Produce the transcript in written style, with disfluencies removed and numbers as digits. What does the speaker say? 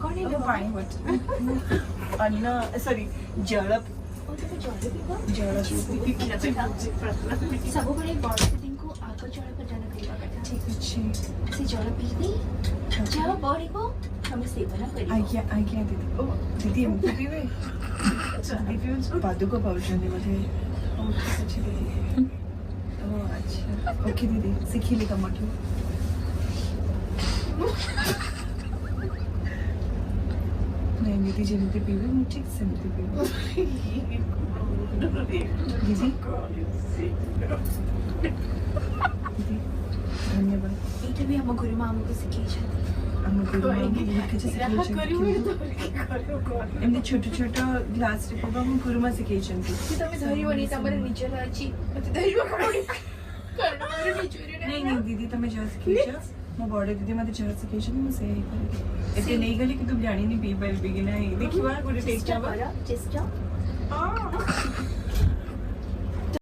कौन है पानी बोतल अन्न सॉरी जल ସବୁବେଳେ ବଡ଼ଦିଦିଙ୍କୁ ଆଗ ଜଳ ପ୍ରଦାନ କରିବା କଥା। ଠିକ୍ ଅଛି। ସେ ଜଳ ପିଇଦେଇ ଯାହା ବଢ଼ିବ ତମେ ସେବନ କରିବ। ଆଜ୍ଞା ଆଜ୍ଞା ଦିଦି। ଓ ଦିଦି ଏମିତି ପିଇବେ? ଦିଦି ପିଉଛୁ ପାଦୁକ ପାଉଛନ୍ତି ବୋଧେ। ହଉ ଠିକ୍ ଅଛି ଦିଦି। ଓ ଆଚ୍ଛା ଓକେ ଦିଦି ଶିଖିଲି ତମଠୁ। नहीं दीदी जमीते पीवे मैं ठीक से नहीं पीवे दीदी दीदी धन्यवाद ଏଇଟା ବି ଆମ ଗୁରୁମା ଆମକୁ ଶିଖେଇଛନ୍ତି। हम गुरुमा एमती छोट छोट ग्लास रे पीवा हम गुरुमा सिखेइछन्ती ତମେ ଧରିବନି ତମର ନିଜର ଅଛି ମତେ ଧରିବାକୁ ପଡ଼ିବ କାରଣ ମୋର ନିଜର नहीं नहीं दीदी तमे जा सिखेइछ मो बड़े दीदी मते जा सिखेइछ मैं से ही करे एते नहीं गली कि तू जानी नहीं पी पाइबी कि नहीं देखिवा गोटे टेस्ट आवा चेष्टा हां